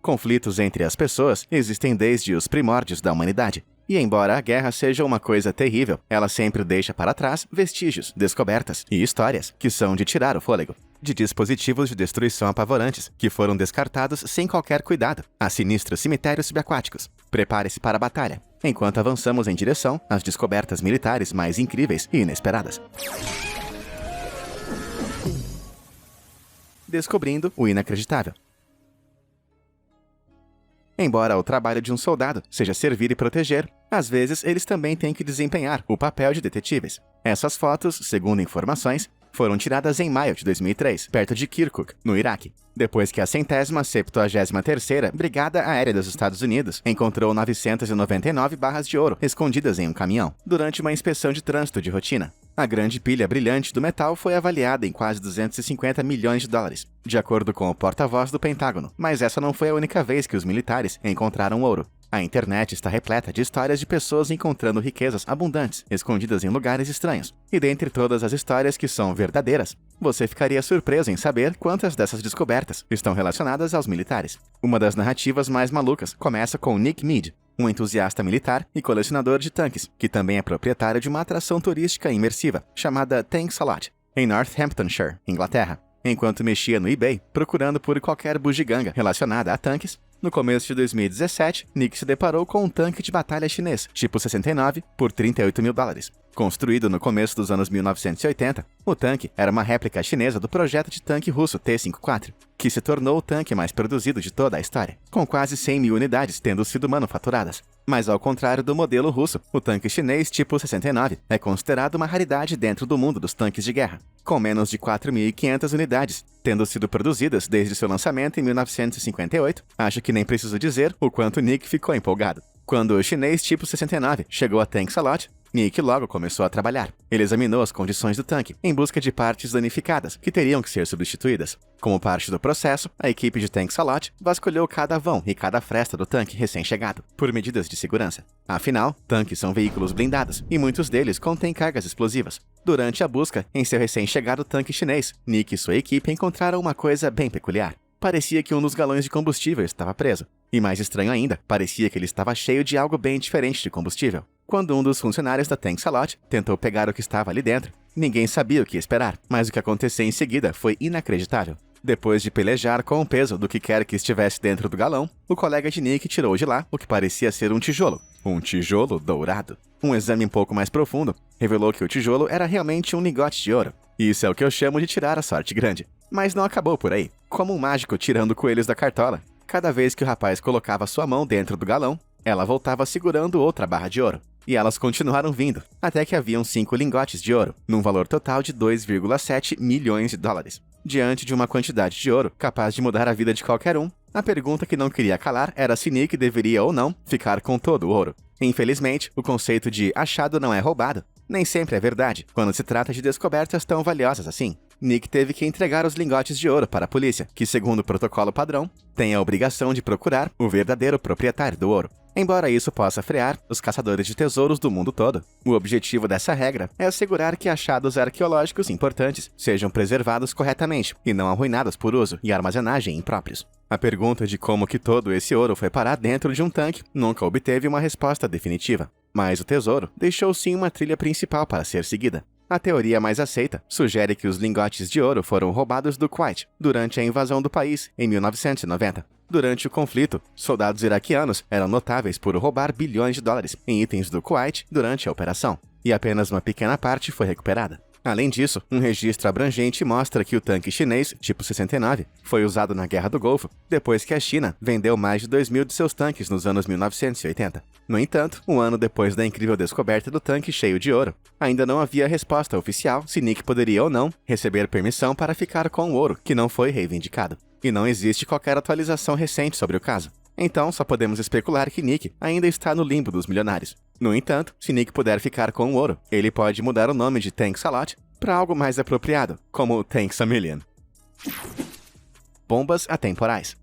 Conflitos entre as pessoas existem desde os primórdios da humanidade. E embora a guerra seja uma coisa terrível, ela sempre deixa para trás vestígios, descobertas e histórias que são de tirar o fôlego. De dispositivos de destruição apavorantes que foram descartados sem qualquer cuidado a sinistros cemitérios subaquáticos. Prepare-se para a batalha, enquanto avançamos em direção às descobertas militares mais incríveis e inesperadas. Descobrindo o inacreditável. Embora o trabalho de um soldado seja servir e proteger, às vezes eles também têm que desempenhar o papel de detetives. Essas fotos, segundo informações, foram tiradas em maio de 2003, perto de Kirkuk, no Iraque, depois que a 173ª Brigada Aérea dos Estados Unidos encontrou 999 barras de ouro escondidas em um caminhão, durante uma inspeção de trânsito de rotina. A grande pilha brilhante do metal foi avaliada em quase 250 milhões de dólares, de acordo com o porta-voz do Pentágono, mas essa não foi a única vez que os militares encontraram ouro. A internet está repleta de histórias de pessoas encontrando riquezas abundantes, escondidas em lugares estranhos. E dentre todas as histórias que são verdadeiras, você ficaria surpreso em saber quantas dessas descobertas estão relacionadas aos militares. Uma das narrativas mais malucas começa com Nick Mead, um entusiasta militar e colecionador de tanques, que também é proprietário de uma atração turística imersiva chamada Tanks a Lot, em Northamptonshire, Inglaterra. Enquanto mexia no eBay, procurando por qualquer bugiganga relacionada a tanques, no começo de 2017, Nick se deparou com um tanque de batalha chinês, tipo 69, por 38 mil dólares. Construído no começo dos anos 1980, o tanque era uma réplica chinesa do projeto de tanque russo T-54, que se tornou o tanque mais produzido de toda a história, com quase 100 mil unidades tendo sido manufaturadas. Mas ao contrário do modelo russo, o tanque chinês tipo 69 é considerado uma raridade dentro do mundo dos tanques de guerra, com menos de 4.500 unidades, tendo sido produzidas desde seu lançamento em 1958. Acho que nem preciso dizer o quanto Nick ficou empolgado. Quando o chinês tipo 69 chegou a Tanks a Lot, Nick logo começou a trabalhar. Ele examinou as condições do tanque, em busca de partes danificadas que teriam que ser substituídas. Como parte do processo, a equipe de Tanks a Lot vasculhou cada vão e cada fresta do tanque recém-chegado, por medidas de segurança. Afinal, tanques são veículos blindados, e muitos deles contêm cargas explosivas. Durante a busca em seu recém-chegado tanque chinês, Nick e sua equipe encontraram uma coisa bem peculiar. Parecia que um dos galões de combustível estava preso. E mais estranho ainda, parecia que ele estava cheio de algo bem diferente de combustível. Quando um dos funcionários da Tanks a Lot tentou pegar o que estava ali dentro, ninguém sabia o que esperar, mas o que aconteceu em seguida foi inacreditável. Depois de pelejar com o peso do que quer que estivesse dentro do galão, o colega de Nick tirou de lá o que parecia ser um tijolo. Um tijolo dourado. Um exame um pouco mais profundo revelou que o tijolo era realmente um lingote de ouro. Isso é o que eu chamo de tirar a sorte grande. Mas não acabou por aí. Como um mágico tirando coelhos da cartola, cada vez que o rapaz colocava sua mão dentro do galão, ela voltava segurando outra barra de ouro. E elas continuaram vindo, até que haviam 5 lingotes de ouro, num valor total de 2,7 milhões de dólares. Diante de uma quantidade de ouro capaz de mudar a vida de qualquer um, a pergunta que não queria calar era se Nick deveria ou não ficar com todo o ouro. Infelizmente, o conceito de achado não é roubado nem sempre é verdade quando se trata de descobertas tão valiosas assim. Nick teve que entregar os lingotes de ouro para a polícia, que, segundo o protocolo padrão, tem a obrigação de procurar o verdadeiro proprietário do ouro. Embora isso possa frear os caçadores de tesouros do mundo todo, o objetivo dessa regra é assegurar que achados arqueológicos importantes sejam preservados corretamente e não arruinados por uso e armazenagem impróprios. A pergunta de como que todo esse ouro foi parar dentro de um tanque nunca obteve uma resposta definitiva, mas o tesouro deixou sim uma trilha principal para ser seguida. A teoria mais aceita sugere que os lingotes de ouro foram roubados do Kuwait durante a invasão do país em 1990. Durante o conflito, soldados iraquianos eram notáveis por roubar bilhões de dólares em itens do Kuwait durante a operação, e apenas uma pequena parte foi recuperada. Além disso, um registro abrangente mostra que o tanque chinês, tipo 69, foi usado na Guerra do Golfo, depois que a China vendeu mais de 2.000 de seus tanques nos anos 1980. No entanto, um ano depois da incrível descoberta do tanque cheio de ouro, ainda não havia resposta oficial se Nick poderia ou não receber permissão para ficar com o ouro, que não foi reivindicado. E não existe qualquer atualização recente sobre o caso. Então, só podemos especular que Nick ainda está no limbo dos milionários. No entanto, se Nick puder ficar com o ouro, ele pode mudar o nome de Tanks a Lot para algo mais apropriado, como Tanks a Million. Bombas atemporais.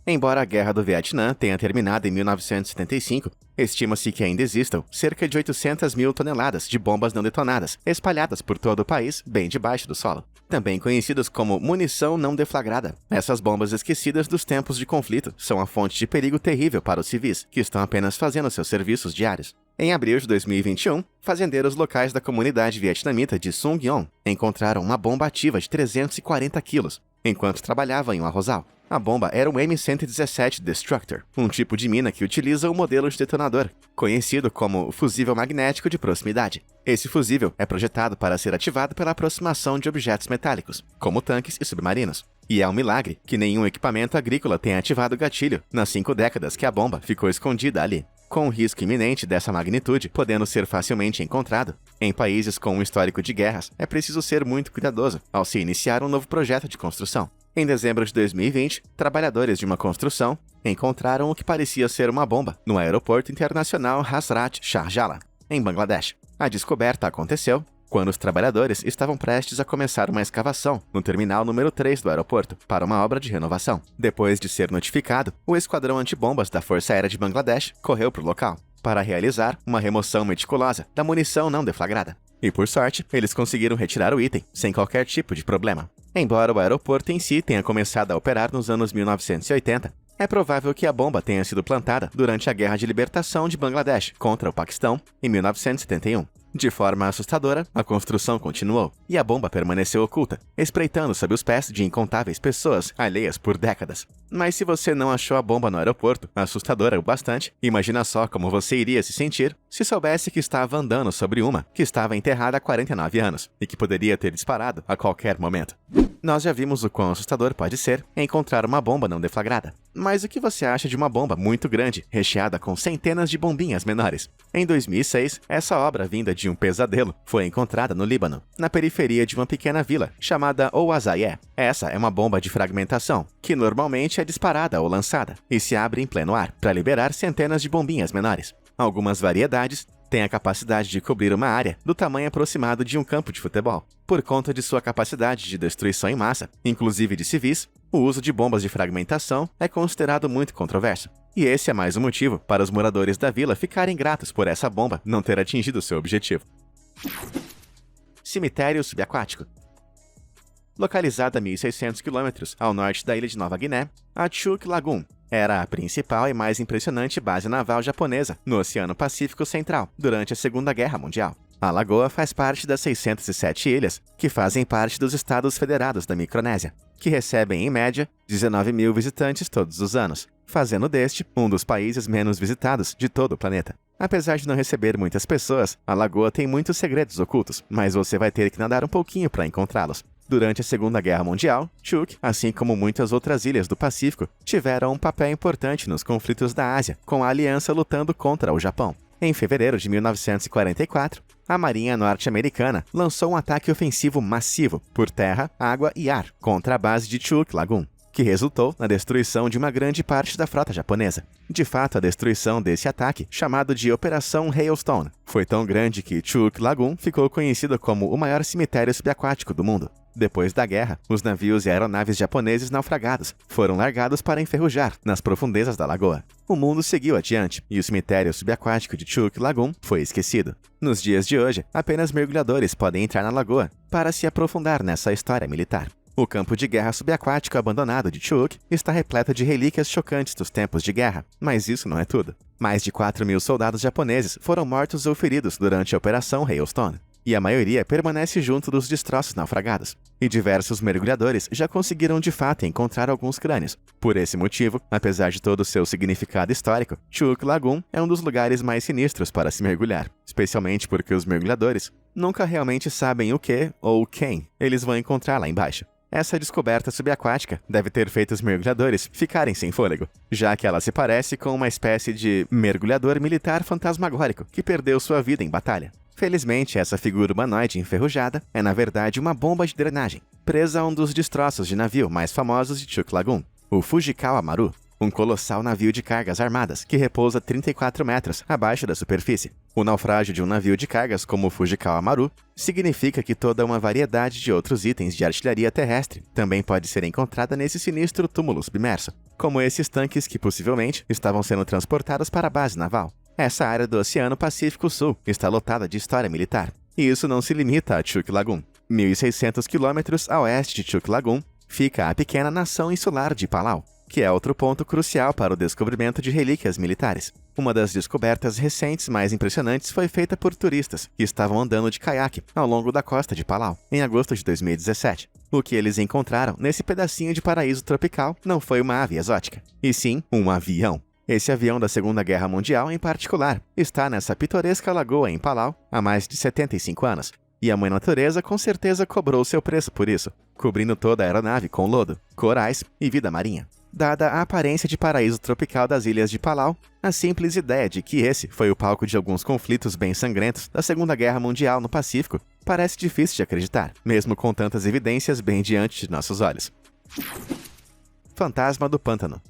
Embora a Guerra do Vietnã tenha terminado em 1975, estima-se que ainda existam cerca de 800 mil toneladas de bombas não detonadas, espalhadas por todo o país, bem debaixo do solo. também conhecidas como munição não deflagrada. Essas bombas esquecidas dos tempos de conflito são a fonte de perigo terrível para os civis, que estão apenas fazendo seus serviços diários. Em abril de 2021, fazendeiros locais da comunidade vietnamita de Sung-Yon encontraram uma bomba ativa de 340 quilos, enquanto trabalhavam em um arrozal. A bomba era um M117 Destructor, um tipo de mina que utiliza o modelo de detonador, conhecido como fusível magnético de proximidade. Esse fusível é projetado para ser ativado pela aproximação de objetos metálicos, como tanques e submarinos. E é um milagre que nenhum equipamento agrícola tenha ativado o gatilho nas 5 décadas que a bomba ficou escondida ali. Com o risco iminente dessa magnitude podendo ser facilmente encontrado, em países com um histórico de guerras, é preciso ser muito cuidadoso ao se iniciar um novo projeto de construção. Em dezembro de 2020, trabalhadores de uma construção encontraram o que parecia ser uma bomba no aeroporto internacional Hazrat Sharjah, em Bangladesh. A descoberta aconteceu quando os trabalhadores estavam prestes a começar uma escavação no terminal número 3 do aeroporto para uma obra de renovação. Depois de ser notificado, o esquadrão antibombas da Força Aérea de Bangladesh correu para o local para realizar uma remoção meticulosa da munição não deflagrada. E por sorte, eles conseguiram retirar o item sem qualquer tipo de problema. Embora o aeroporto em si tenha começado a operar nos anos 1980, é provável que a bomba tenha sido plantada durante a Guerra de Libertação de Bangladesh contra o Paquistão em 1971. De forma assustadora, a construção continuou, e a bomba permaneceu oculta, espreitando sob os pés de incontáveis pessoas alheias por décadas. Mas se você não achou a bomba no aeroporto, assustadora o bastante, imagina só como você iria se sentir se soubesse que estava andando sobre uma que estava enterrada há 49 anos, e que poderia ter disparado a qualquer momento. Nós já vimos o quão assustador pode ser encontrar uma bomba não deflagrada. Mas o que você acha de uma bomba muito grande, recheada com centenas de bombinhas menores? Em 2006, essa obra vinda de um pesadelo foi encontrada no Líbano, na periferia de uma pequena vila chamada Ouazayé. Essa é uma bomba de fragmentação, que normalmente é disparada ou lançada, e se abre em pleno ar, para liberar centenas de bombinhas menores. Algumas variedades têm a capacidade de cobrir uma área do tamanho aproximado de um campo de futebol. Por conta de sua capacidade de destruição em massa, inclusive de civis, o uso de bombas de fragmentação é considerado muito controverso. E esse é mais um motivo para os moradores da vila ficarem gratos por essa bomba não ter atingido seu objetivo. Cemitério subaquático. Localizada a 1.600 km ao norte da ilha de Nova Guiné, a Chuuk Lagoon era a principal e mais impressionante base naval japonesa no Oceano Pacífico Central durante a Segunda Guerra Mundial. A lagoa faz parte das 607 ilhas que fazem parte dos Estados Federados da Micronésia, que recebem, em média, 19 mil visitantes todos os anos, fazendo deste um dos países menos visitados de todo o planeta. Apesar de não receber muitas pessoas, a lagoa tem muitos segredos ocultos, mas você vai ter que nadar um pouquinho para encontrá-los. Durante a Segunda Guerra Mundial, Chuuk, assim como muitas outras ilhas do Pacífico, tiveram um papel importante nos conflitos da Ásia, com a aliança lutando contra o Japão. Em fevereiro de 1944, a Marinha norte-americana lançou um ataque ofensivo massivo por terra, água e ar contra a base de Chuuk Lagoon, que resultou na destruição de uma grande parte da frota japonesa. De fato, a destruição desse ataque, chamado de Operação Hailstone, foi tão grande que Chuuk Lagoon ficou conhecido como o maior cemitério subaquático do mundo. Depois da guerra, os navios e aeronaves japoneses naufragados foram largados para enferrujar nas profundezas da lagoa. O mundo seguiu adiante e o cemitério subaquático de Chuuk Lagoon foi esquecido. Nos dias de hoje, apenas mergulhadores podem entrar na lagoa para se aprofundar nessa história militar. O campo de guerra subaquático abandonado de Chuuk está repleto de relíquias chocantes dos tempos de guerra, mas isso não é tudo. Mais de 4 mil soldados japoneses foram mortos ou feridos durante a Operação Hailstone, e a maioria permanece junto dos destroços naufragados. E diversos mergulhadores já conseguiram de fato encontrar alguns crânios. Por esse motivo, apesar de todo o seu significado histórico, Chuuk Lagoon é um dos lugares mais sinistros para se mergulhar, especialmente porque os mergulhadores nunca realmente sabem o que ou quem eles vão encontrar lá embaixo. Essa descoberta subaquática deve ter feito os mergulhadores ficarem sem fôlego, já que ela se parece com uma espécie de mergulhador militar fantasmagórico que perdeu sua vida em batalha. Felizmente, essa figura humanoide enferrujada é na verdade uma bomba de drenagem, presa a um dos destroços de navio mais famosos de Chuuk Lagoon, o Fujikawa Maru, um colossal navio de cargas armadas que repousa 34 metros abaixo da superfície. O naufrágio de um navio de cargas como o Fujikawa Maru significa que toda uma variedade de outros itens de artilharia terrestre também pode ser encontrada nesse sinistro túmulo submerso, como esses tanques que possivelmente estavam sendo transportados para a base naval. Essa área do Oceano Pacífico Sul está lotada de história militar. E isso não se limita a Chuuk Lagoon. 1.600 quilômetros a oeste de Chuuk Lagoon, fica a pequena nação insular de Palau, que é outro ponto crucial para o descobrimento de relíquias militares. Uma das descobertas recentes mais impressionantes foi feita por turistas que estavam andando de caiaque ao longo da costa de Palau, em agosto de 2017. O que eles encontraram nesse pedacinho de paraíso tropical não foi uma ave exótica, e sim um avião. Esse avião da Segunda Guerra Mundial, em particular, está nessa pitoresca lagoa em Palau há mais de 75 anos, e a Mãe Natureza com certeza cobrou seu preço por isso, cobrindo toda a aeronave com lodo, corais e vida marinha. Dada a aparência de paraíso tropical das ilhas de Palau, a simples ideia de que esse foi o palco de alguns conflitos bem sangrentos da Segunda Guerra Mundial no Pacífico parece difícil de acreditar, mesmo com tantas evidências bem diante de nossos olhos. Fantasma do Pântano.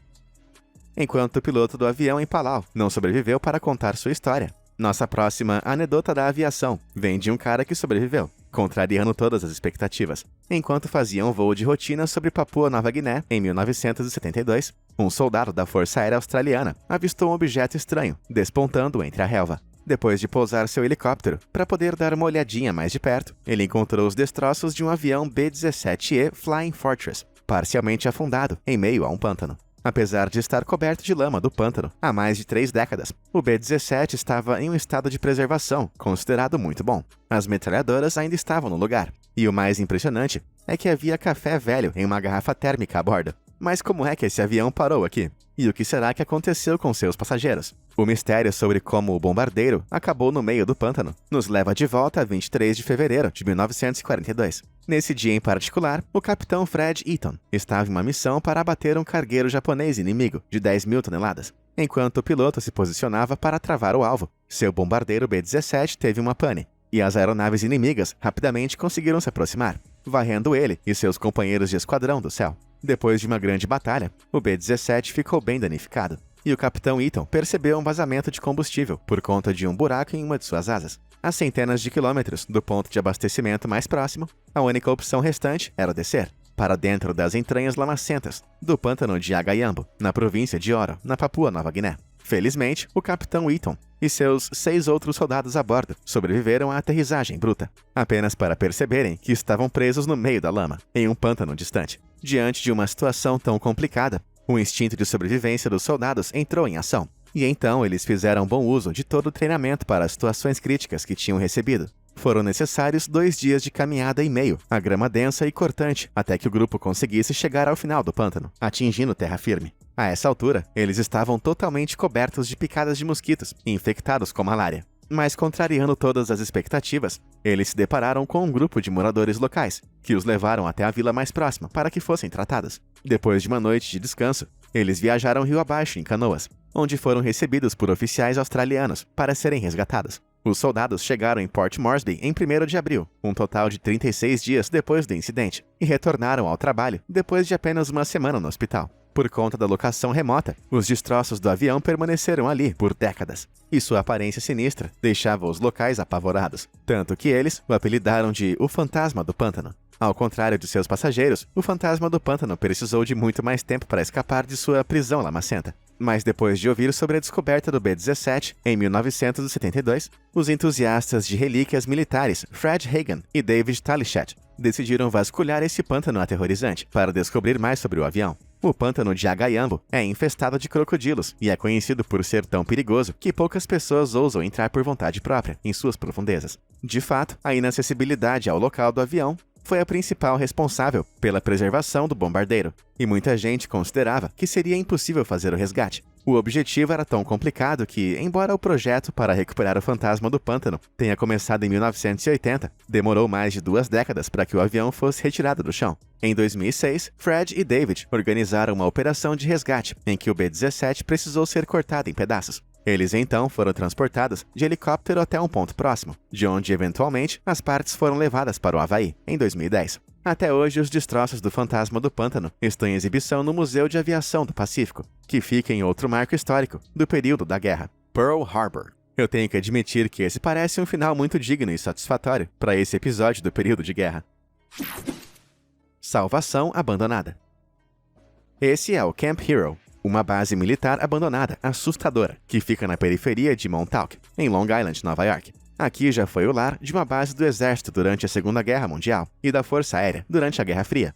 Enquanto o piloto do avião em Palau não sobreviveu para contar sua história, nossa próxima anedota da aviação vem de um cara que sobreviveu, contrariando todas as expectativas. Enquanto fazia um voo de rotina sobre Papua Nova Guiné, em 1972, um soldado da Força Aérea Australiana avistou um objeto estranho, despontando entre a relva. Depois de pousar seu helicóptero, para poder dar uma olhadinha mais de perto, ele encontrou os destroços de um avião B-17E Flying Fortress, parcialmente afundado em meio a um pântano. Apesar de estar coberto de lama do pântano há mais de 3 décadas, o B-17 estava em um estado de preservação considerado muito bom. As metralhadoras ainda estavam no lugar, e o mais impressionante é que havia café velho em uma garrafa térmica a bordo. Mas como é que esse avião parou aqui? E o que será que aconteceu com seus passageiros? O mistério sobre como o bombardeiro acabou no meio do pântano nos leva de volta a 23 de fevereiro de 1942. Nesse dia em particular, o capitão Fred Eaton estava em uma missão para abater um cargueiro japonês inimigo de 10.000 toneladas. Enquanto o piloto se posicionava para travar o alvo, seu bombardeiro B-17 teve uma pane, e as aeronaves inimigas rapidamente conseguiram se aproximar, varrendo ele e seus companheiros de esquadrão do céu. Depois de uma grande batalha, o B-17 ficou bem danificado, e o capitão Eaton percebeu um vazamento de combustível por conta de um buraco em uma de suas asas. A centenas de quilômetros do ponto de abastecimento mais próximo, a única opção restante era descer, para dentro das entranhas lamacentas do pântano de Agaiambo, na província de Oro, na Papua Nova Guiné. Felizmente, o capitão Eaton e seus 6 outros soldados a bordo sobreviveram à aterrissagem bruta, apenas para perceberem que estavam presos no meio da lama, em um pântano distante. Diante de uma situação tão complicada, o instinto de sobrevivência dos soldados entrou em ação, e então eles fizeram bom uso de todo o treinamento para as situações críticas que tinham recebido. Foram necessários 2 dias de caminhada e meio, a grama densa e cortante, até que o grupo conseguisse chegar ao final do pântano, atingindo terra firme. A essa altura, eles estavam totalmente cobertos de picadas de mosquitos e infectados com malária. Mas, contrariando todas as expectativas, eles se depararam com um grupo de moradores locais, que os levaram até a vila mais próxima para que fossem tratados. Depois de uma noite de descanso, eles viajaram rio abaixo em canoas, onde foram recebidos por oficiais australianos para serem resgatados. Os soldados chegaram em Port Moresby em 1º de abril, um total de 36 dias depois do incidente, e retornaram ao trabalho depois de apenas uma semana no hospital. Por conta da locação remota, os destroços do avião permaneceram ali por décadas, e sua aparência sinistra deixava os locais apavorados, tanto que eles o apelidaram de o Fantasma do Pântano. Ao contrário de seus passageiros, o Fantasma do Pântano precisou de muito mais tempo para escapar de sua prisão lamacenta. Mas depois de ouvir sobre a descoberta do B-17, em 1972, os entusiastas de relíquias militares Fred Hagen e David Talichet decidiram vasculhar esse pântano aterrorizante para descobrir mais sobre o avião. O pântano de Agaiambo é infestado de crocodilos e é conhecido por ser tão perigoso que poucas pessoas ousam entrar por vontade própria em suas profundezas. De fato, a inacessibilidade ao local do avião foi a principal responsável pela preservação do bombardeiro, e muita gente considerava que seria impossível fazer o resgate. O objetivo era tão complicado que, embora o projeto para recuperar o fantasma do pântano tenha começado em 1980, demorou mais de 2 décadas para que o avião fosse retirado do chão. Em 2006, Fred e David organizaram uma operação de resgate em que o B-17 precisou ser cortado em pedaços. Eles então foram transportados de helicóptero até um ponto próximo, de onde, eventualmente, as partes foram levadas para o Havaí, em 2010. Até hoje, os destroços do Fantasma do Pântano estão em exibição no Museu de Aviação do Pacífico, que fica em outro marco histórico do período da guerra, Pearl Harbor. Eu tenho que admitir que esse parece um final muito digno e satisfatório para esse episódio do período de guerra. Salvação abandonada. Esse é o Camp Hero, uma base militar abandonada assustadora que fica na periferia de Montauk, em Long Island, Nova York. Aqui já foi o lar de uma base do exército durante a Segunda Guerra Mundial e da Força Aérea durante a Guerra Fria.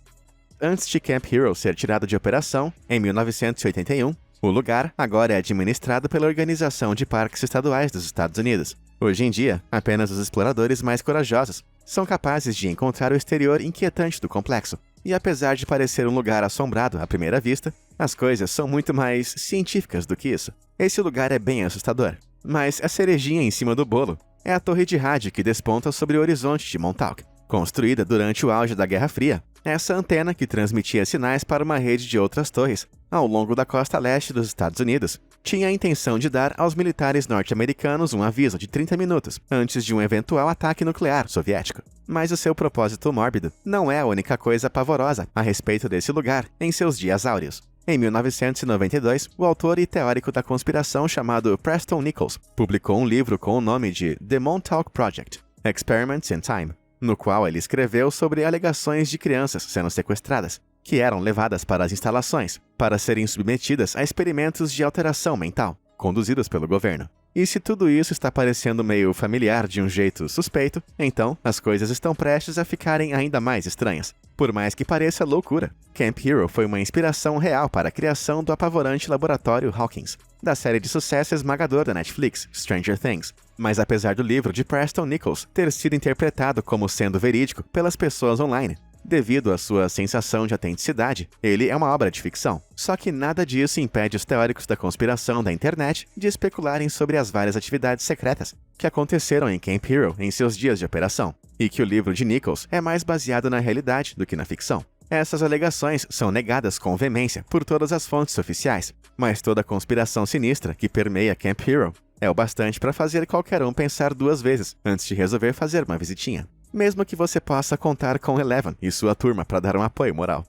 Antes de Camp Hero ser tirado de operação, em 1981, o lugar agora é administrado pela Organização de Parques Estaduais dos Estados Unidos. Hoje em dia, apenas os exploradores mais corajosos são capazes de encontrar o exterior inquietante do complexo. E apesar de parecer um lugar assombrado à primeira vista, as coisas são muito mais científicas do que isso. Esse lugar é bem assustador, mas a cerejinha em cima do bolo é a torre de rádio que desponta sobre o horizonte de Montauk. Construída durante o auge da Guerra Fria, essa antena que transmitia sinais para uma rede de outras torres ao longo da costa leste dos Estados Unidos tinha a intenção de dar aos militares norte-americanos um aviso de 30 minutos antes de um eventual ataque nuclear soviético. Mas o seu propósito mórbido não é a única coisa pavorosa a respeito desse lugar em seus dias áureos. Em 1992, o autor e teórico da conspiração chamado Preston Nichols publicou um livro com o nome de The Montauk Project: Experiments in Time, no qual ele escreveu sobre alegações de crianças sendo sequestradas, que eram levadas para as instalações para serem submetidas a experimentos de alteração mental, conduzidos pelo governo. E se tudo isso está parecendo meio familiar de um jeito suspeito, então as coisas estão prestes a ficarem ainda mais estranhas. Por mais que pareça loucura, Camp Hero foi uma inspiração real para a criação do apavorante laboratório Hawkins, da série de sucesso esmagador da Netflix, Stranger Things. Mas apesar do livro de Preston Nichols ter sido interpretado como sendo verídico pelas pessoas online, devido à sua sensação de autenticidade, ele é uma obra de ficção. Só que nada disso impede os teóricos da conspiração da internet de especularem sobre as várias atividades secretas que aconteceram em Camp Hero em seus dias de operação, e que o livro de Nichols é mais baseado na realidade do que na ficção. Essas alegações são negadas com veemência por todas as fontes oficiais, mas toda a conspiração sinistra que permeia Camp Hero é o bastante para fazer qualquer um pensar duas vezes antes de resolver fazer uma visitinha. Mesmo que você possa contar com Eleven e sua turma para dar um apoio moral.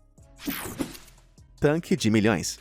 Tanque de milhões.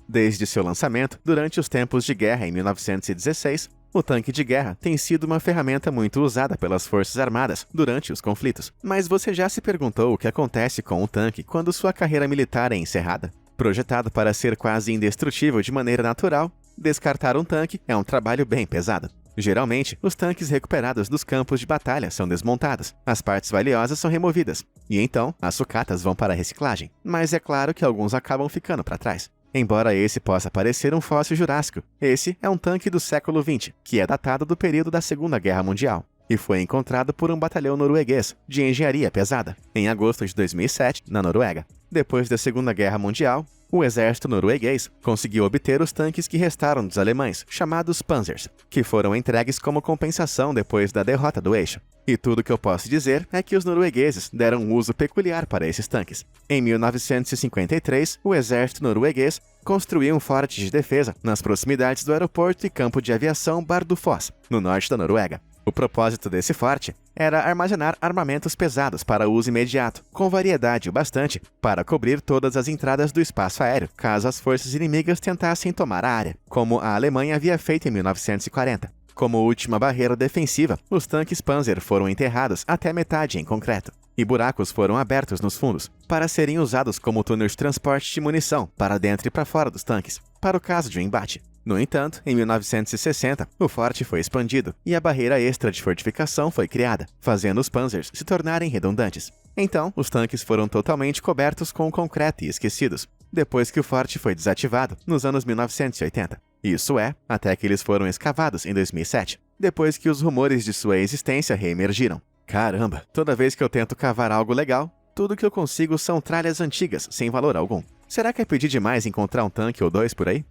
Desde seu lançamento, durante os tempos de guerra em 1916, o tanque de guerra tem sido uma ferramenta muito usada pelas Forças Armadas durante os conflitos. Mas você já se perguntou o que acontece com o tanque quando sua carreira militar é encerrada? Projetado para ser quase indestrutível de maneira natural, descartar um tanque é um trabalho bem pesado. Geralmente, os tanques recuperados dos campos de batalha são desmontados, as partes valiosas são removidas, e então as sucatas vão para a reciclagem. Mas é claro que alguns acabam ficando para trás. Embora esse possa parecer um fóssil jurássico, esse é um tanque do século XX, que é datado do período da Segunda Guerra Mundial, e foi encontrado por um batalhão norueguês de engenharia pesada, em agosto de 2007, na Noruega. Depois da Segunda Guerra Mundial, o exército norueguês conseguiu obter os tanques que restaram dos alemães, chamados Panzers, que foram entregues como compensação depois da derrota do eixo. E tudo que eu posso dizer é que os noruegueses deram um uso peculiar para esses tanques. Em 1953, o exército norueguês construiu um forte de defesa nas proximidades do aeroporto e campo de aviação Bardufoss, no norte da Noruega. O propósito desse forte era armazenar armamentos pesados para uso imediato, com variedade o bastante para cobrir todas as entradas do espaço aéreo, caso as forças inimigas tentassem tomar a área, como a Alemanha havia feito em 1940. Como última barreira defensiva, os tanques Panzer foram enterrados até metade em concreto, e buracos foram abertos nos fundos, para serem usados como túneis de transporte de munição para dentro e para fora dos tanques, para o caso de um embate. No entanto, em 1960, o forte foi expandido e a barreira extra de fortificação foi criada, fazendo os Panzers se tornarem redundantes. Então, os tanques foram totalmente cobertos com concreto e esquecidos, depois que o forte foi desativado nos anos 1980. Isso é, até que eles foram escavados em 2007, depois que os rumores de sua existência reemergiram. Caramba, toda vez que eu tento cavar algo legal, tudo que eu consigo são tralhas antigas, sem valor algum. Será que é pedir demais encontrar um tanque ou dois por aí?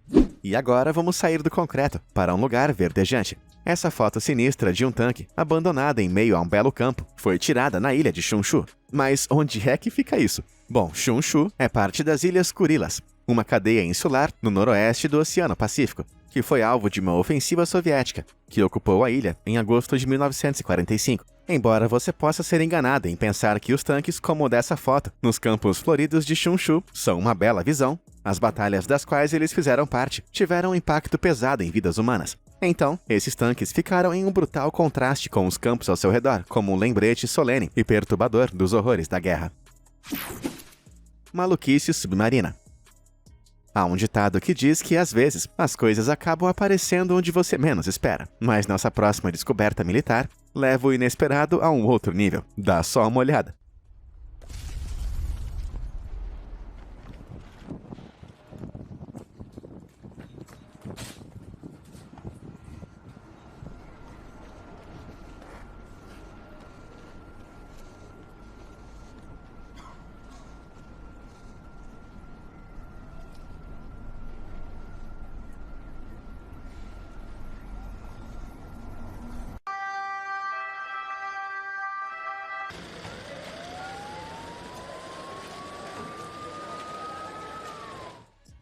E agora vamos sair do concreto para um lugar verdejante. Essa foto sinistra de um tanque, abandonado em meio a um belo campo, foi tirada na ilha de Chunshu. Mas onde é que fica isso? Bom, Chunshu é parte das Ilhas Kurilas, uma cadeia insular no noroeste do Oceano Pacífico, que foi alvo de uma ofensiva soviética, que ocupou a ilha em agosto de 1945. Embora você possa ser enganado em pensar que os tanques como o dessa foto, nos campos floridos de Chunshu, são uma bela visão, as batalhas das quais eles fizeram parte tiveram um impacto pesado em vidas humanas. Então, esses tanques ficaram em um brutal contraste com os campos ao seu redor, como um lembrete solene e perturbador dos horrores da guerra. Maluquice submarina. Há um ditado que diz que, às vezes, as coisas acabam aparecendo onde você menos espera. Mas nossa próxima descoberta militar leva o inesperado a um outro nível. Dá só uma olhada.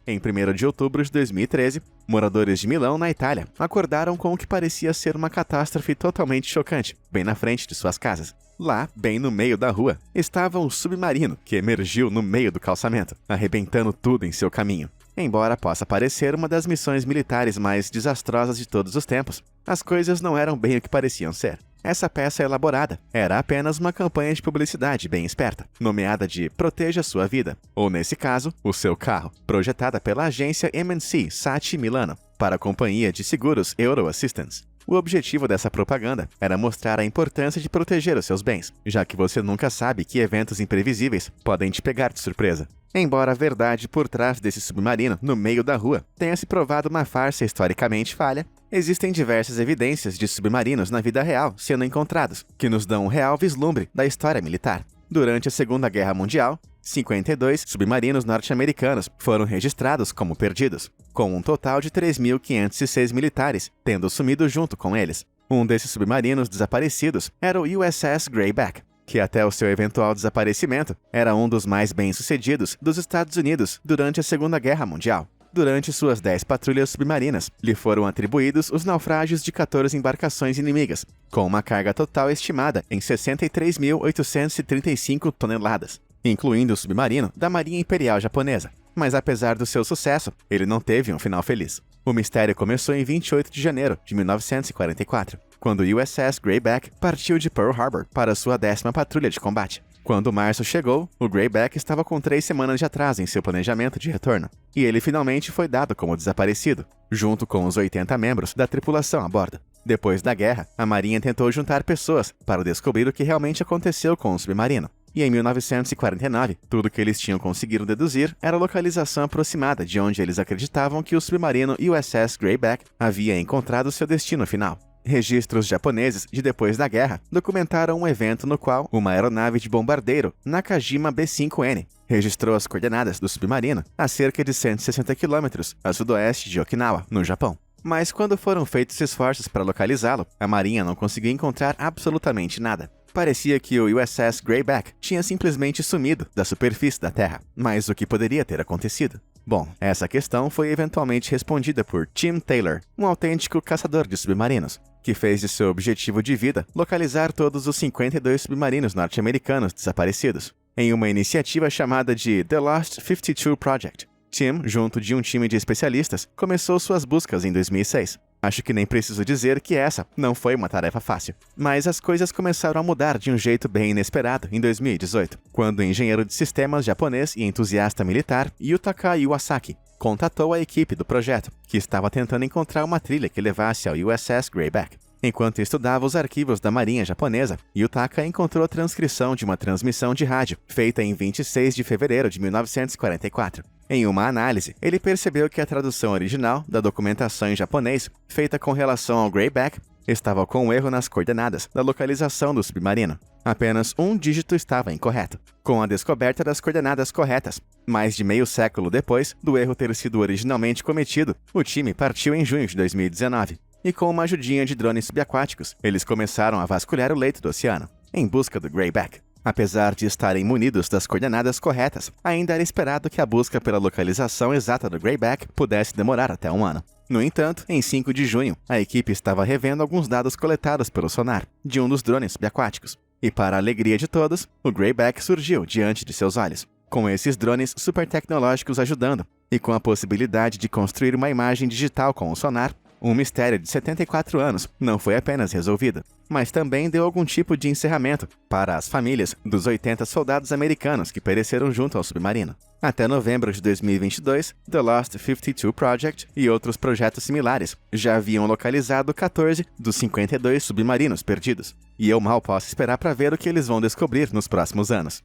Em 1º de outubro de 2013, moradores de Milão, na Itália, acordaram com o que parecia ser uma catástrofe totalmente chocante, bem na frente de suas casas. Lá, bem no meio da rua, estava um submarino que emergiu no meio do calçamento, arrebentando tudo em seu caminho. Embora possa parecer uma das missões militares mais desastrosas de todos os tempos, as coisas não eram bem o que pareciam ser. Essa peça elaborada era apenas uma campanha de publicidade bem esperta, nomeada de Proteja Sua Vida, ou nesse caso, o seu carro, projetada pela agência M&C Sati Milano, para a companhia de seguros Euro Assistance. O objetivo dessa propaganda era mostrar a importância de proteger os seus bens, já que você nunca sabe que eventos imprevisíveis podem te pegar de surpresa. Embora a verdade por trás desse submarino no meio da rua tenha se provado uma farsa historicamente falha, existem diversas evidências de submarinos na vida real sendo encontrados, que nos dão um real vislumbre da história militar. Durante a Segunda Guerra Mundial, 52 submarinos norte-americanos foram registrados como perdidos, com um total de 3.506 militares tendo sumido junto com eles. Um desses submarinos desaparecidos era o USS Greyback, que até o seu eventual desaparecimento era um dos mais bem-sucedidos dos Estados Unidos durante a Segunda Guerra Mundial. Durante suas 10 patrulhas submarinas, lhe foram atribuídos os naufrágios de 14 embarcações inimigas, com uma carga total estimada em 63.835 toneladas, incluindo o submarino da Marinha Imperial Japonesa. Mas apesar do seu sucesso, ele não teve um final feliz. O mistério começou em 28 de janeiro de 1944, quando o USS Greyback partiu de Pearl Harbor para sua 10ª patrulha de combate. Quando março chegou, o Greyback estava com 3 semanas de atraso em seu planejamento de retorno, e ele finalmente foi dado como desaparecido, junto com os 80 membros da tripulação a bordo. Depois da guerra, a Marinha tentou juntar pessoas para descobrir o que realmente aconteceu com o submarino. E em 1949, tudo que eles tinham conseguido deduzir era a localização aproximada de onde eles acreditavam que o submarino USS Greyback havia encontrado seu destino final. Registros japoneses de depois da guerra documentaram um evento no qual uma aeronave de bombardeiro Nakajima B-5N registrou as coordenadas do submarino a cerca de 160 km a sudoeste de Okinawa, no Japão. Mas quando foram feitos esforços para localizá-lo, a Marinha não conseguiu encontrar absolutamente nada. Parecia que o USS Greyback tinha simplesmente sumido da superfície da Terra, mas o que poderia ter acontecido? Bom, essa questão foi eventualmente respondida por Tim Taylor, um autêntico caçador de submarinos, que fez de seu objetivo de vida localizar todos os 52 submarinos norte-americanos desaparecidos, em uma iniciativa chamada de The Lost 52 Project. Tim, junto de um time de especialistas, começou suas buscas em 2006. Acho que nem preciso dizer que essa não foi uma tarefa fácil. Mas as coisas começaram a mudar de um jeito bem inesperado em 2018, quando o engenheiro de sistemas japonês e entusiasta militar Yutaka Iwasaki contatou a equipe do projeto, que estava tentando encontrar uma trilha que levasse ao USS Greyback. Enquanto estudava os arquivos da Marinha Japonesa, Yutaka encontrou a transcrição de uma transmissão de rádio feita em 26 de fevereiro de 1944. Em uma análise, ele percebeu que a tradução original da documentação em japonês, feita com relação ao Greyback, estava com um erro nas coordenadas da localização do submarino. Apenas um dígito estava incorreto. Com a descoberta das coordenadas corretas, mais de meio século depois do erro ter sido originalmente cometido, o time partiu em junho de 2019. E com uma ajudinha de drones subaquáticos, eles começaram a vasculhar o leito do oceano, em busca do Greyback. Apesar de estarem munidos das coordenadas corretas, ainda era esperado que a busca pela localização exata do Greyback pudesse demorar até um ano. No entanto, em 5 de junho, a equipe estava revendo alguns dados coletados pelo sonar de um dos drones subaquáticos. E para a alegria de todos, o Greyback surgiu diante de seus olhos, com esses drones super tecnológicos ajudando, e com a possibilidade de construir uma imagem digital com o sonar, Um mistério de 74 anos não foi apenas resolvido, mas também deu algum tipo de encerramento para as famílias dos 80 soldados americanos que pereceram junto ao submarino. Até novembro de 2022, The Lost 52 Project e outros projetos similares já haviam localizado 14 dos 52 submarinos perdidos, e eu mal posso esperar para ver o que eles vão descobrir nos próximos anos.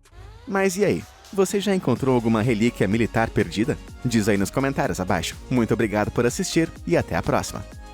Mas e aí? Você já encontrou alguma relíquia militar perdida? Diz aí nos comentários abaixo. Muito obrigado por assistir e até a próxima!